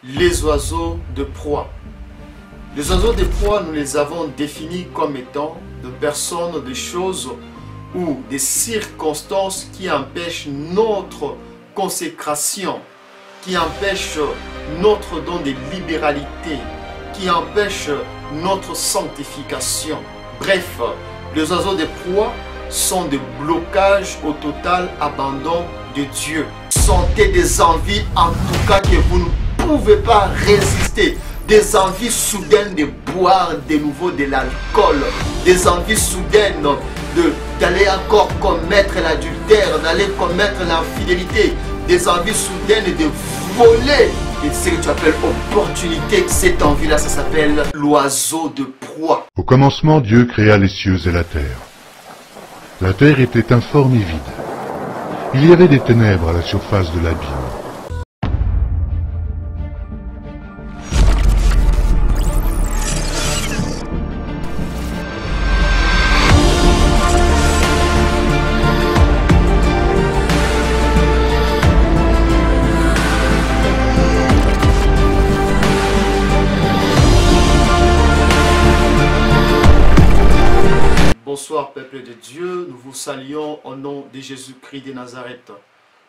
Les oiseaux de proie. Les oiseaux de proie, nous les avons définis comme étant de personnes, de choses ou des circonstances qui empêchent notre consécration, qui empêchent notre don de libéralité, qui empêchent notre sanctification. Bref, les oiseaux de proie sont des blocages au total abandon de Dieu. Sentez des envies en tout cas que vous ne pouvez pas résister. Des envies soudaines de boire de nouveau de l'alcool. Des envies soudaines d'aller encore commettre l'adultère, d'aller commettre l'infidélité. Des envies soudaines de voler. Et ce que tu appelles opportunité, cette envie-là, ça s'appelle l'oiseau de proie. Au commencement, Dieu créa les cieux et la terre. La terre était informe et vide. Il y avait des ténèbres à la surface de l'abîme. Bonsoir peuple de Dieu, nous vous saluons au nom de Jésus-Christ de Nazareth.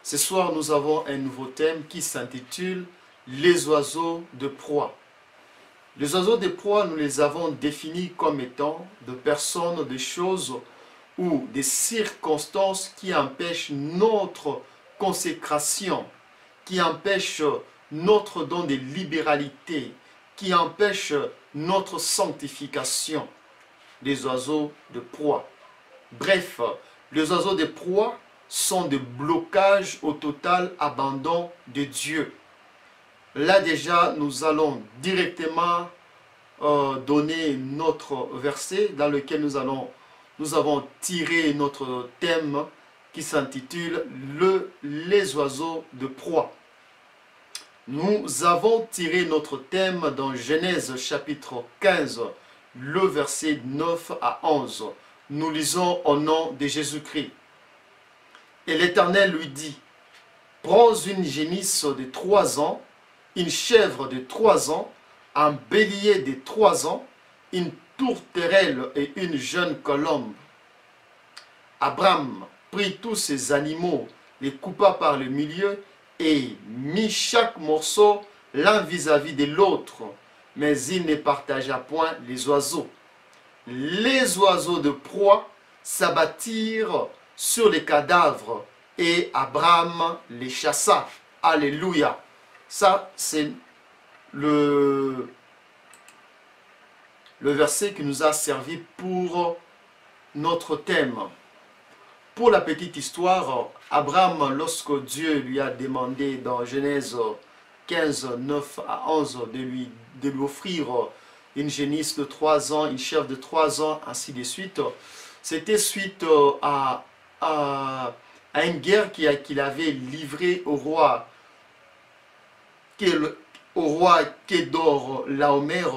Ce soir nous avons un nouveau thème qui s'intitule les oiseaux de proie. Les oiseaux de proie, nous les avons définis comme étant de personnes, de choses ou des circonstances qui empêchent notre consécration, qui empêchent notre don de libéralité, qui empêchent notre sanctification. Les oiseaux de proie. Bref, les oiseaux de proie sont des blocages au total abandon de Dieu. Là déjà, nous allons directement donner notre verset dans lequel nous avons tiré notre thème qui s'intitule les oiseaux de proie. Nous avons tiré notre thème dans Genèse chapitre 15, le verset 9 à 11. Nous lisons au nom de Jésus-Christ. Et l'Éternel lui dit, prends une génisse de 3 ans, une chèvre de 3 ans, un bélier de 3 ans, une tourterelle et une jeune colombe. Abraham prit tous ces animaux, les coupa par le milieu et mit chaque morceau l'un vis-à-vis de l'autre. Mais il ne partagea point les oiseaux. Les oiseaux de proie s'abattirent sur les cadavres et Abraham les chassa. Alléluia. Ça, c'est le verset qui nous a servi pour notre thème. Pour la petite histoire, Abraham, lorsque Dieu lui a demandé dans Genèse 15, 9 à 11 de lui offrir une génisse de 3 ans, une chèvre de 3 ans, ainsi de suite. C'était suite à une guerre qu'il avait livrée au roi Kedor Laomer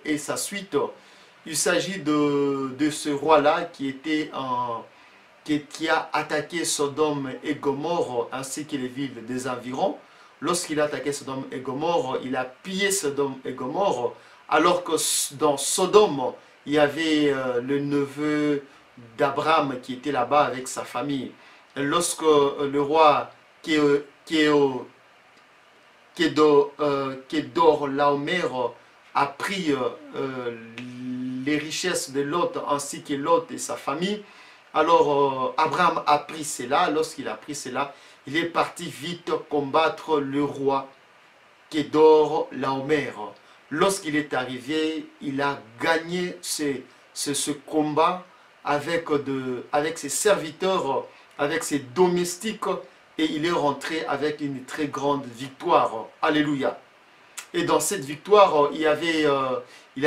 et sa suite. Il s'agit de ce roi-là qui a attaqué Sodome et Gomorrhe ainsi que les villes des environs. Lorsqu'il a attaqué Sodome et Gomorrhe, il a pillé Sodome et Gomorrhe, alors que dans Sodome, il y avait le neveu d'Abraham qui était là-bas avec sa famille. Et lorsque le roi Kedor Laomer a pris les richesses de Lot ainsi que Lot et sa famille, alors Abraham a pris cela. Lorsqu'il a pris cela, il est parti vite combattre le roi Kedor Laomer. Lorsqu'il est arrivé, il a gagné ce combat avec ses serviteurs, avec ses domestiques, et il est rentré avec une très grande victoire. Alléluia. Et dans cette victoire, il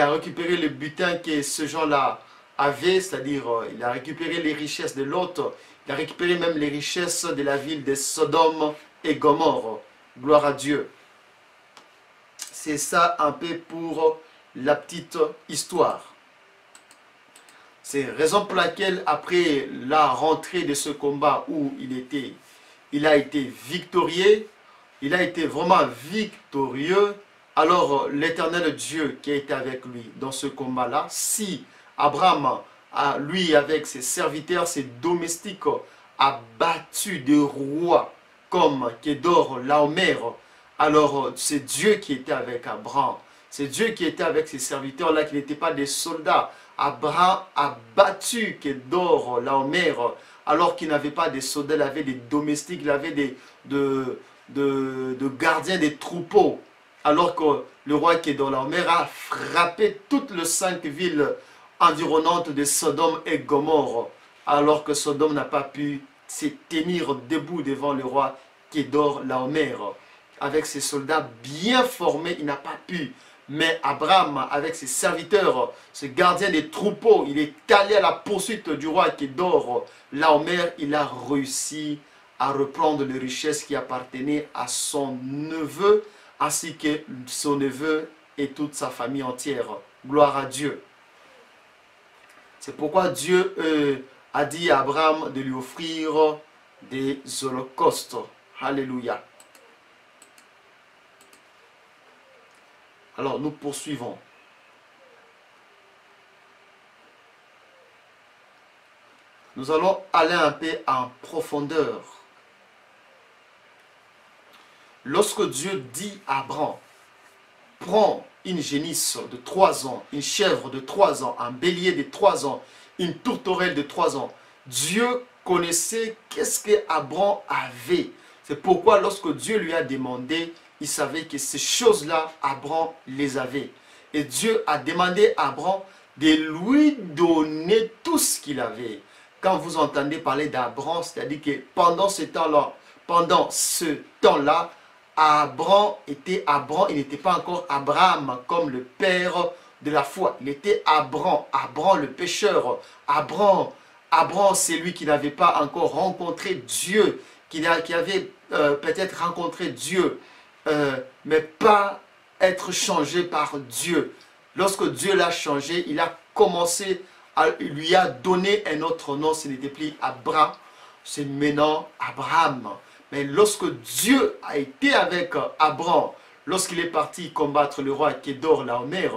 a récupéré le butin que ce gens-là avaient, c'est-à-dire il a récupéré les richesses de l'autre. Il a récupéré même les richesses de la ville de Sodome et Gomorrhe. Gloire à Dieu. C'est ça un peu pour la petite histoire. C'est la raison pour laquelle après la rentrée de ce combat où il a été victorieux, il a été vraiment victorieux. Alors l'Éternel Dieu qui a été avec lui dans ce combat-là, si Abraham, lui avec ses serviteurs, ses domestiques, a battu des rois comme Kédor, Laomer, alors c'est Dieu qui était avec Abraham. C'est Dieu qui était avec ses serviteurs-là, qui n'étaient pas des soldats. Abraham a battu Kédor, Laomer, alors qu'il n'avait pas des soldats, il avait des domestiques, il avait de gardiens des troupeaux. Alors que le roi Kédorlaomer a frappé toutes les 5 villes environnantes de Sodome et Gomorrhe, alors que Sodome n'a pas pu se tenir debout devant le roi Kédorlaomer. Avec ses soldats bien formés, il n'a pas pu. Mais Abraham, avec ses serviteurs, ce gardien des troupeaux, il est allé à la poursuite du roi Kédorlaomer. Il a réussi à reprendre les richesses qui appartenaient à son neveu, ainsi que son neveu et toute sa famille entière. Gloire à Dieu. C'est pourquoi Dieu a dit à Abraham de lui offrir des holocaustes. Alléluia. Alors nous poursuivons. Nous allons aller un peu en profondeur. Lorsque Dieu dit à Abraham, prends une génisse de 3 ans, une chèvre de 3 ans, un bélier de 3 ans, une tourterelle de 3 ans, Dieu connaissait qu'est-ce qu'Abraham avait. C'est pourquoi lorsque Dieu lui a demandé, il savait que ces choses-là, Abraham les avait. Et Dieu a demandé à Abraham de lui donner tout ce qu'il avait. Quand vous entendez parler d'Abraham, c'est-à-dire que pendant ce temps-là, Abraham, il n'était pas encore Abraham comme le père de la foi. Il était Abraham le pécheur. Abraham, c'est lui qui n'avait pas encore rencontré Dieu, qui avait peut-être rencontré Dieu, mais pas être changé par Dieu. Lorsque Dieu l'a changé, il a commencé, il lui a donné un autre nom, ce n'était plus Abraham, c'est maintenant Abraham. Mais lorsque Dieu a été avec Abraham, lorsqu'il est parti combattre le roi Kédorlaomer,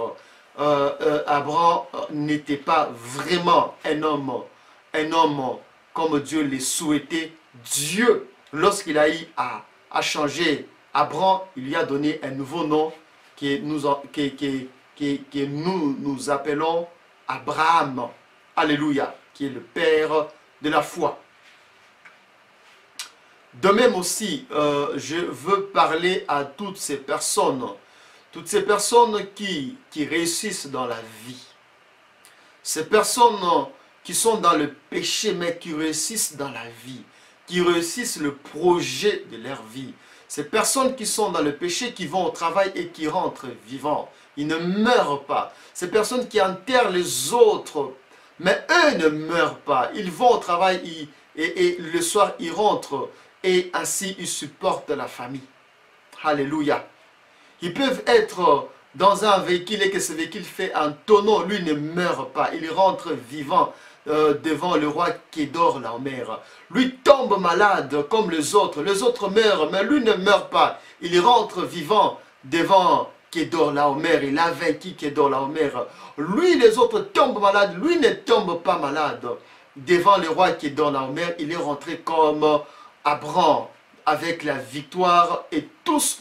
Abraham n'était pas vraiment un homme comme Dieu le souhaitait. Dieu, lorsqu'il a eu à changer Abraham, il lui a donné un nouveau nom que nous appelons Abraham. Alléluia, qui est le père de la foi. De même aussi, je veux parler à toutes ces personnes qui réussissent dans la vie. Ces personnes qui sont dans le péché, mais qui réussissent dans la vie, qui réussissent le projet de leur vie. Ces personnes qui sont dans le péché, qui vont au travail et qui rentrent vivants. Ils ne meurent pas. Ces personnes qui enterrent les autres, mais eux ne meurent pas. Ils vont au travail et le soir, ils rentrent. Et ainsi, ils supportent la famille. Alléluia. Ils peuvent être dans un véhicule et que ce véhicule fait un tonneau. Lui ne meurt pas. Il rentre vivant devant le roi Kédorlaomer. Lui tombe malade comme les autres. Les autres meurent, mais lui ne meurt pas. Il rentre vivant devant Kédorlaomer. Il a vaincu Kédorlaomer. Lui, les autres tombent malades. Lui ne tombe pas malade. Devant le roi Kédorlaomer, il est rentré comme Abraham, avec la victoire et tout ce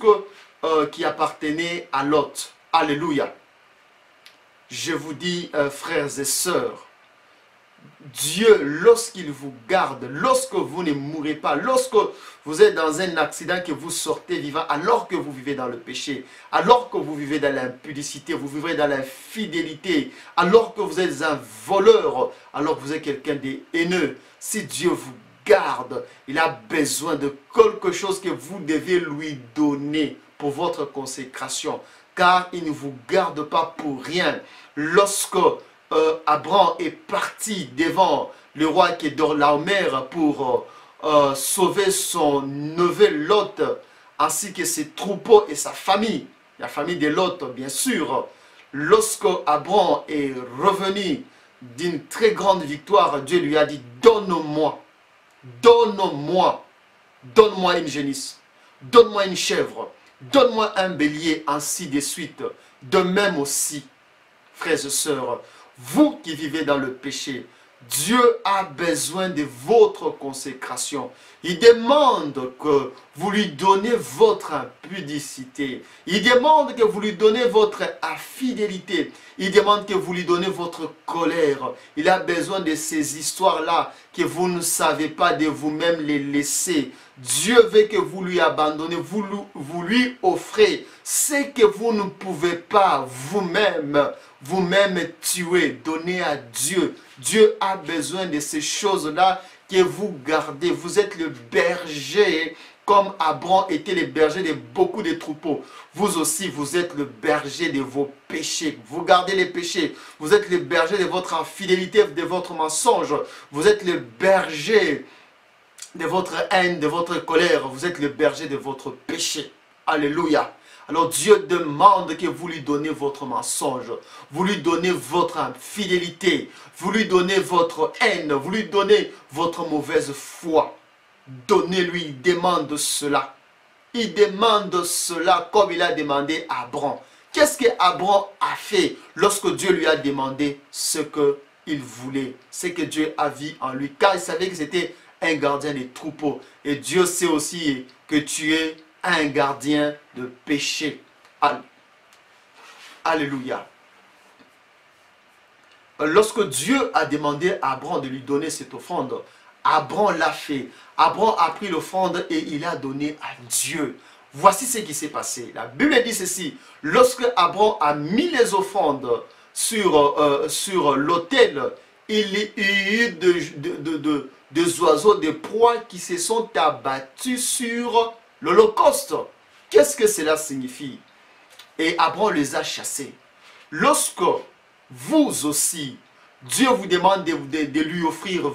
qui appartenait à Lot. Alléluia. Je vous dis, frères et sœurs, Dieu, lorsqu'il vous garde, lorsque vous ne mourrez pas, lorsque vous êtes dans un accident, que vous sortez vivant, alors que vous vivez dans le péché, alors que vous vivez dans l'impudicité, vous vivez dans l'infidélité, alors que vous êtes un voleur, alors que vous êtes quelqu'un de haineux, si Dieu vous garde, il a besoin de quelque chose que vous devez lui donner pour votre consécration, car il ne vous garde pas pour rien. Lorsque Abraham est parti devant le roi Kédorlaomer pour sauver son neveu Lot, ainsi que ses troupeaux et sa famille, la famille de Lot bien sûr. Lorsque Abraham est revenu d'une très grande victoire, Dieu lui a dit, donne-moi une génisse. donne-moi une chèvre, donne-moi un bélier, ainsi de suite. De même aussi, frères et sœurs, vous qui vivez dans le péché, Dieu a besoin de votre consécration. Il demande que vous lui donnez votre impudicité. Il demande que vous lui donnez votre infidélité. Il demande que vous lui donnez votre colère. Il a besoin de ces histoires-là que vous ne savez pas de vous-même les laisser. Dieu veut que vous lui abandonnez, vous lui offrez ce que vous ne pouvez pas vous-même tuer, donner à Dieu. Dieu a besoin de ces choses-là que vous gardez. Vous êtes le berger, comme Abraham était le berger de beaucoup de troupeaux. Vous aussi, vous êtes le berger de vos péchés. Vous gardez les péchés. Vous êtes le berger de votre infidélité, de votre mensonge. Vous êtes le berger de votre haine, de votre colère. Vous êtes le berger de votre péché. Alléluia. Alors Dieu demande que vous lui donnez votre mensonge, vous lui donnez votre infidélité, vous lui donnez votre haine, vous lui donnez votre mauvaise foi. Donnez-lui, il demande cela. Il demande cela comme il a demandé à Abraham. Qu'est-ce que Abraham a fait lorsque Dieu lui a demandé ce qu'il voulait, ce que Dieu a vu en lui? Car il savait que c'était un gardien des troupeaux. Et Dieu sait aussi que tu es un gardien de péché. Alléluia. Lorsque Dieu a demandé à Abraham de lui donner cette offrande, Abraham l'a fait. Abraham a pris l'offrande et il a donné à Dieu. Voici ce qui s'est passé. La Bible dit ceci. Lorsque Abraham a mis les offrandes sur l'autel, il y a eu des oiseaux de proie qui se sont abattus sur l'Holocauste. Qu'est-ce que cela signifie? Et Abraham les a chassés. Lorsque vous aussi, Dieu vous demande de lui offrir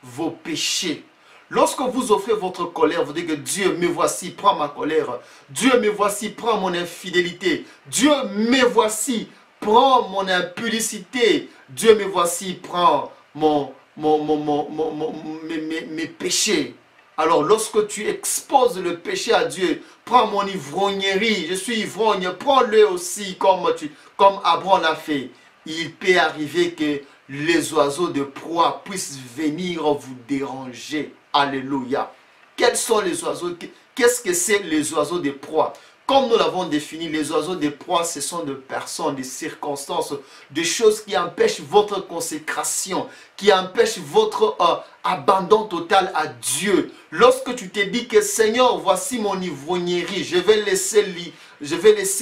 vos péchés. Lorsque vous offrez votre colère, vous dites que Dieu, me voici, prends ma colère. Dieu, me voici, prends mon infidélité. Dieu, me voici, prends mon impudicité. Dieu, me voici, prends mes péchés. Alors lorsque tu exposes le péché à Dieu, prends mon ivrognerie, je suis ivrogne, prends-le aussi comme Abraham l'a fait. Il peut arriver que les oiseaux de proie puissent venir vous déranger. Alléluia. Quels sont les oiseaux? Qu'est-ce que c'est les oiseaux de proie? Comme nous l'avons défini, les oiseaux de proie, ce sont des personnes, des circonstances, des choses qui empêchent votre consécration, qui empêchent votre abandon total à Dieu. Lorsque tu te dis que Seigneur, voici mon ivrognerie, je vais laisser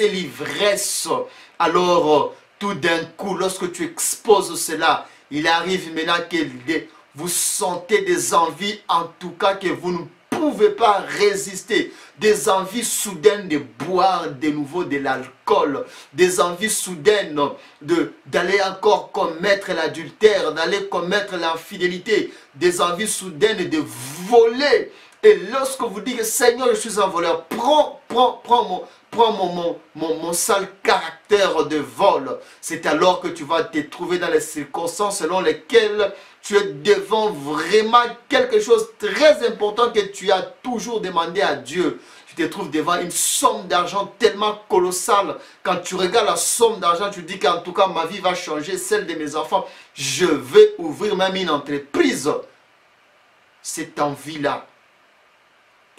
l'ivresse. Alors, tout d'un coup, lorsque tu exposes cela, il arrive maintenant que vous sentez des envies, en tout cas que vous ne pouvez pas résister, des envies soudaines de boire de nouveau de l'alcool, des envies soudaines d'aller encore commettre l'adultère, d'aller commettre l'infidélité, des envies soudaines de voler. Et lorsque vous dites, Seigneur, je suis un voleur, prends mon sale caractère de vol, c'est alors que tu vas te trouver dans les circonstances selon lesquelles tu es devant vraiment quelque chose de très important que tu as toujours demandé à Dieu. Tu te trouves devant une somme d'argent tellement colossale. Quand tu regardes la somme d'argent, tu dis qu'en tout cas ma vie va changer, celle de mes enfants. Je vais ouvrir même une entreprise. Cette envie-là,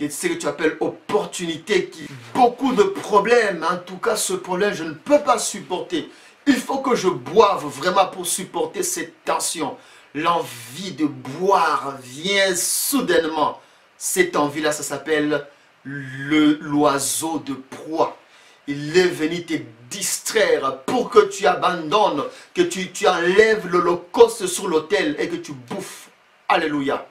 c'est ce que tu appelles opportunité, qui beaucoup de problèmes. En tout cas, ce problème, je ne peux pas supporter. Il faut que je boive vraiment pour supporter cette tension. L'envie de boire vient soudainement. Cette envie-là, ça s'appelle l'oiseau de proie. Il est venu te distraire pour que tu abandonnes, que tu enlèves l'holocauste sur l'autel et que tu bouffes. Alléluia.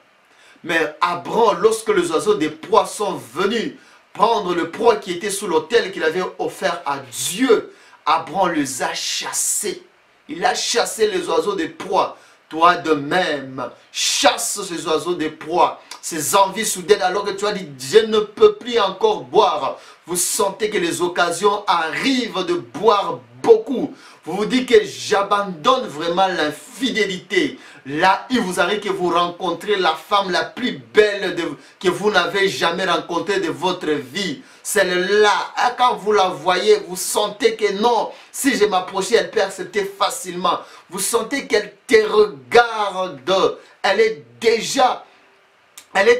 Mais Abraham, lorsque les oiseaux de proie sont venus prendre le proie qui était sous l'autel qu'il avait offert à Dieu, Abraham les a chassés. Il a chassé les oiseaux de proie. Toi de même, chasse ces oiseaux de proie, ces envies soudaines, alors que tu as dit, je ne peux plus encore boire. Vous sentez que les occasions arrivent de boire beaucoup. Vous vous dites que j'abandonne vraiment l'infidélité. Là, il vous arrive que vous rencontrez la femme la plus belle que vous n'avez jamais rencontrée de votre vie. Celle-là, quand vous la voyez, vous sentez que non, si je m'approchais, elle peut accepter facilement. Vous sentez qu'elle te regarde. Elle est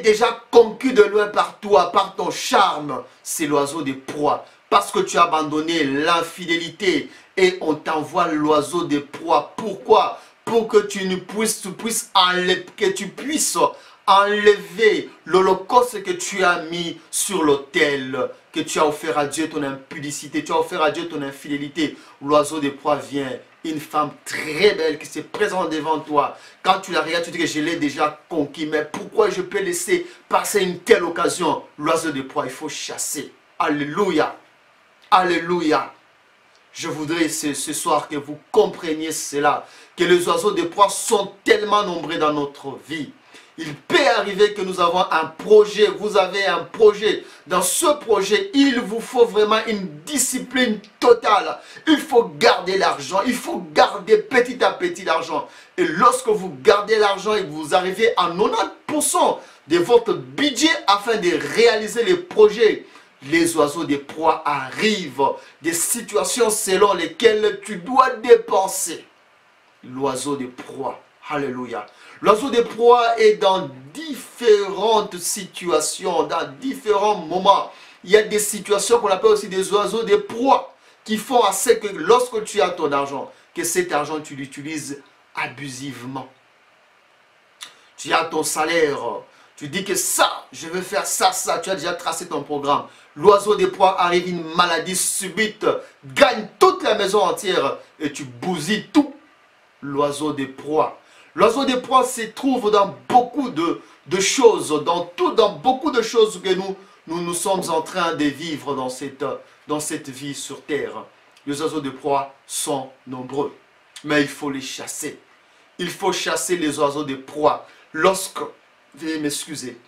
déjà conquise de loin par toi, par ton charme. C'est l'oiseau de proie. Parce que tu as abandonné l'infidélité et on t'envoie l'oiseau de proie. Pourquoi? Pour que tu puisses enlever l'holocauste que tu as mis sur l'autel, que tu as offert à Dieu, ton impudicité, tu as offert à Dieu ton infidélité. L'oiseau de proie vient, une femme très belle qui se présente devant toi. Quand tu la regardes, tu dis que je l'ai déjà conquis, mais pourquoi je peux laisser passer une telle occasion? L'oiseau de proie, il faut chasser. Alléluia. Alléluia. Je voudrais ce soir que vous compreniez cela, que les oiseaux de proie sont tellement nombreux dans notre vie. Il peut arriver que nous avons un projet, vous avez un projet. Dans ce projet, il vous faut vraiment une discipline totale. Il faut garder l'argent, il faut garder petit à petit l'argent. Et lorsque vous gardez l'argent et que vous arrivez à 90% de votre budget afin de réaliser les projets, les oiseaux de proie arrivent, des situations selon lesquelles tu dois dépenser. L'oiseau de proie, alléluia. L'oiseau de proie est dans différentes situations, dans différents moments. Il y a des situations qu'on appelle aussi des oiseaux de proie qui font assez que lorsque tu as ton argent, que cet argent tu l'utilises abusivement. Tu as ton salaire, tu dis que ça, je veux faire ça, tu as déjà tracé ton programme. L'oiseau de proie arrive, une maladie subite, gagne toute la maison entière et tu bousilles tout. L'oiseau de proie. L'oiseau de proie se trouve dans beaucoup de choses, dans beaucoup de choses que nous sommes en train de vivre dans cette vie sur terre. Les oiseaux de proie sont nombreux, mais il faut les chasser. Il faut chasser les oiseaux de proie. Veuillez m'excuser.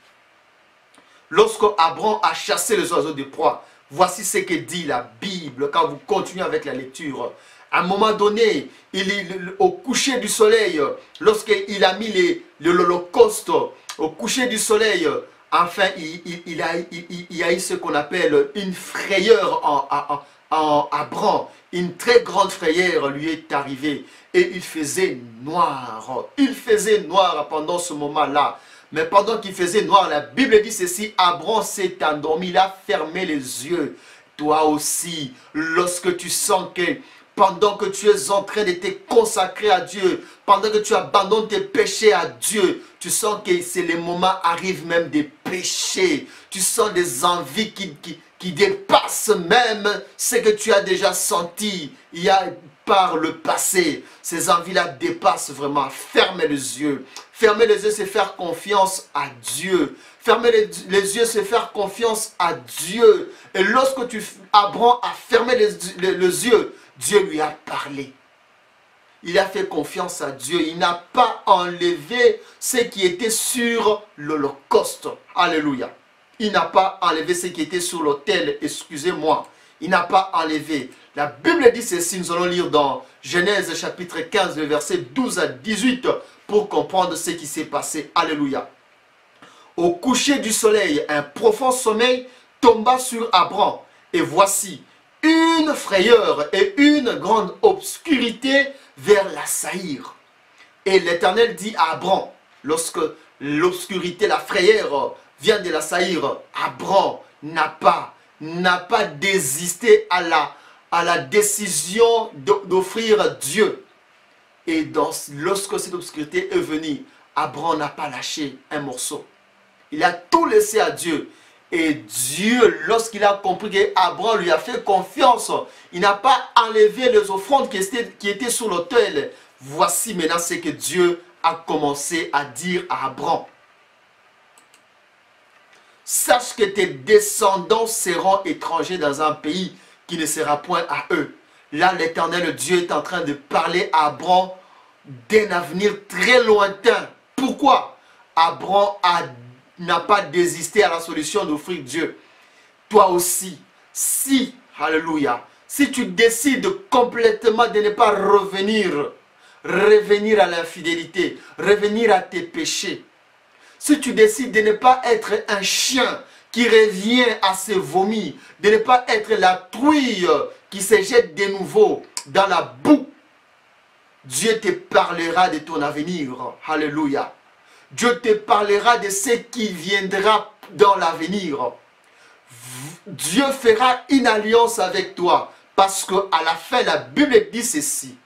Lorsque Abraham a chassé les oiseaux de proie, voici ce que dit la Bible quand vous continuez avec la lecture. À un moment donné, au coucher du soleil, lorsqu'il a mis l'holocauste au coucher du soleil, enfin, il y a eu ce qu'on appelle une frayeur en Abraham. Une très grande frayeur lui est arrivée et il faisait noir. Il faisait noir pendant ce moment-là. Mais pendant qu'il faisait noir, la Bible dit ceci, Abraham s'est endormi, il a fermé les yeux. Toi aussi, lorsque tu sens que pendant que tu es en train de te consacrer à Dieu, pendant que tu abandonnes tes péchés à Dieu, tu sens que c'est le moment arrive même des péchés. Tu sens des envies qui dépassent même ce que tu as déjà senti par le passé. Ces envies-là dépassent vraiment. Fermez les yeux. Fermer les yeux, c'est faire confiance à Dieu. Fermer les yeux, c'est faire confiance à Dieu. Et lorsque Abraham a fermé les yeux, Dieu lui a parlé. Il a fait confiance à Dieu. Il n'a pas enlevé ce qui était sur l'holocauste. Alléluia. Il n'a pas enlevé ce qui était sur l'autel. Excusez-moi. Il n'a pas enlevé. La Bible dit ceci. Nous allons lire dans Genèse chapitre 15, le verset 12 à 18 pour comprendre ce qui s'est passé. Alléluia. Au coucher du soleil, un profond sommeil tomba sur Abraham. Et voici une frayeur et une grande obscurité vers l'assaillir. Et l'Éternel dit à Abraham, lorsque l'obscurité, la frayeur vient de l'assaillir, Abraham n'a pas désisté à la décision d'offrir Dieu. Et lorsque cette obscurité est venue, Abraham n'a pas lâché un morceau. Il a tout laissé à Dieu. Et Dieu, lorsqu'il a compris qu'Abraham lui a fait confiance, il n'a pas enlevé les offrandes qui étaient sur l'autel. Voici maintenant ce que Dieu a commencé à dire à Abraham. Sache que tes descendants seront étrangers dans un pays qui ne sera point à eux. Là, l'Éternel Dieu est en train de parler à Abraham d'un avenir très lointain. Pourquoi? Abraham n'a pas désisté à la solution d'offrir Dieu. Toi aussi, alléluia, si tu décides complètement de ne pas revenir à l'infidélité, revenir à tes péchés, si tu décides de ne pas être un chien qui revient à ses vomis, de ne pas être la trouille qui se jette de nouveau dans la boue, Dieu te parlera de ton avenir. Alléluia. Dieu te parlera de ce qui viendra dans l'avenir. Dieu fera une alliance avec toi. Parce qu'à la fin, la Bible dit ceci.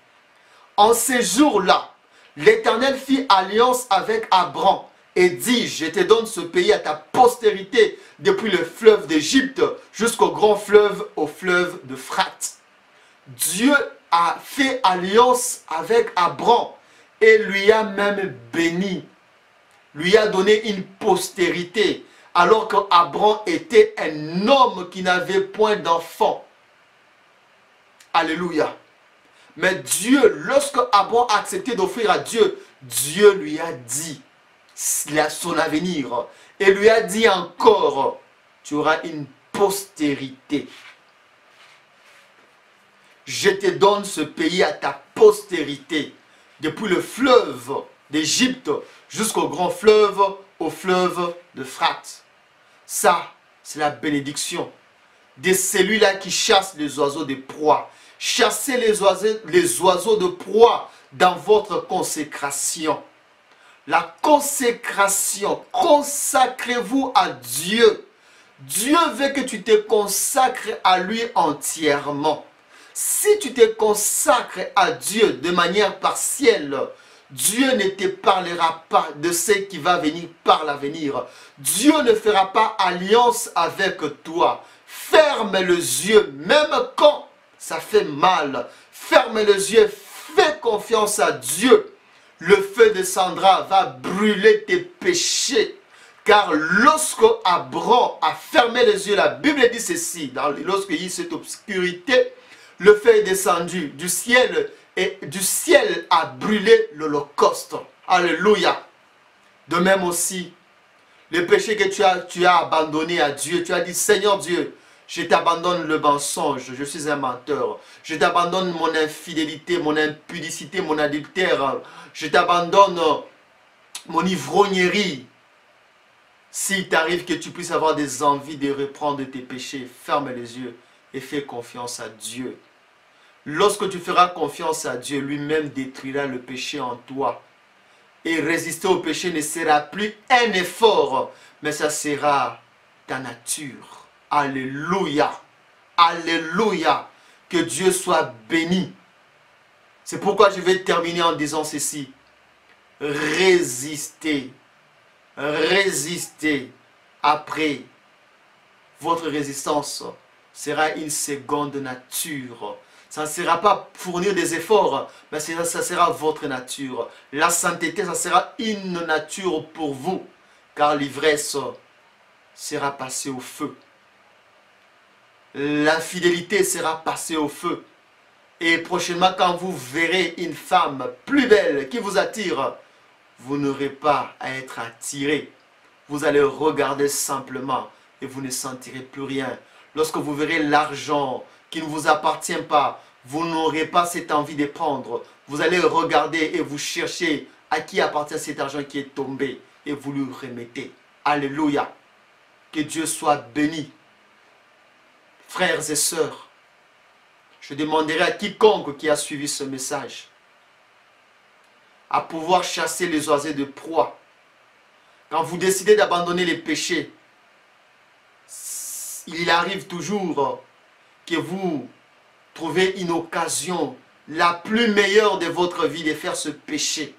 En ces jours-là, l'Éternel fit alliance avec Abraham et dit, je te donne ce pays à ta postérité depuis le fleuve d'Égypte jusqu'au grand fleuve, au fleuve d'Euphrate. Dieu a fait alliance avec Abraham et lui a même béni, lui a donné une postérité, alors qu'Abraham était un homme qui n'avait point d'enfant. Alléluia. Mais Dieu, lorsque Abraham a accepté d'offrir à Dieu, Dieu lui a dit son avenir. Et lui a dit encore, tu auras une postérité. Je te donne ce pays à ta postérité. Depuis le fleuve d'Égypte jusqu'au grand fleuve, au fleuve d'Euphrate. Ça, c'est la bénédiction de celui-là qui chasse les oiseaux de proie. Chassez les oiseaux de proie dans votre consécration. La consécration, consacrez-vous à Dieu. Dieu veut que tu te consacres à lui entièrement. Si tu te consacres à Dieu de manière partielle, Dieu ne te parlera pas de ce qui va venir par l'avenir. Dieu ne fera pas alliance avec toi. Ferme les yeux, même quand ça fait mal. Ferme les yeux, fais confiance à Dieu. Le feu descendra, va brûler tes péchés. Car lorsque Abraham a fermé les yeux, la Bible dit ceci, lorsqu'il y a cette obscurité, le feu est descendu du ciel et du ciel a brûlé l'holocauste. Alléluia. De même aussi, le péché que tu as abandonné à Dieu, tu as dit, Seigneur Dieu, je t'abandonne le mensonge, je suis un menteur. Je t'abandonne mon infidélité, mon impudicité, mon adultère. Je t'abandonne mon ivrognerie. S'il t'arrive que tu puisses avoir des envies de reprendre tes péchés, ferme les yeux et fais confiance à Dieu. Lorsque tu feras confiance à Dieu, lui-même détruira le péché en toi. Et résister au péché ne sera plus un effort, mais ça sera ta nature. Alléluia. Alléluia. Que Dieu soit béni. C'est pourquoi je vais terminer en disant ceci. Résistez. Résistez. Après, votre résistance sera une seconde nature. Ça ne sera pas fournir des efforts, mais ça sera votre nature. La sainteté, ça sera une nature pour vous, car l'ivresse sera passée au feu. L'infidélité sera passée au feu. Et prochainement, quand vous verrez une femme plus belle qui vous attire, vous n'aurez pas à être attiré. Vous allez regarder simplement et vous ne sentirez plus rien. Lorsque vous verrez l'argent qui ne vous appartient pas, vous n'aurez pas cette envie de prendre. Vous allez regarder et vous chercher à qui appartient cet argent qui est tombé et vous lui remettez. Alléluia. Que Dieu soit béni. Frères et sœurs, je demanderai à quiconque qui a suivi ce message à pouvoir chasser les oiseaux de proie. Quand vous décidez d'abandonner les péchés, il arrive toujours que vous trouvez une occasion la plus meilleure de votre vie de faire ce péché.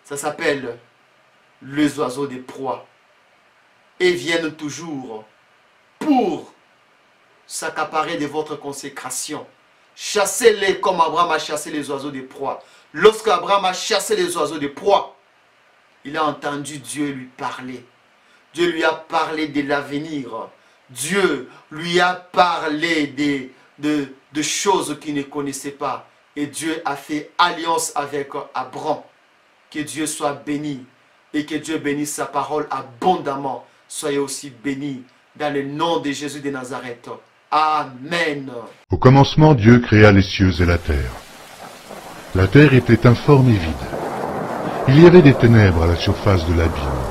Ça s'appelle les oiseaux de proie. Et viennent toujours pour s'accaparer de votre consécration. Chassez-les comme Abraham a chassé les oiseaux de proie. Lorsque Abraham a chassé les oiseaux de proie, il a entendu Dieu lui parler. Dieu lui a parlé de l'avenir. Dieu lui a parlé de choses qu'il ne connaissait pas. Et Dieu a fait alliance avec Abraham. Que Dieu soit béni et que Dieu bénisse sa parole abondamment. Soyez aussi bénis dans le nom de Jésus de Nazareth. Amen. Au commencement, Dieu créa les cieux et la terre. La terre était informe et vide. Il y avait des ténèbres à la surface de l'abîme.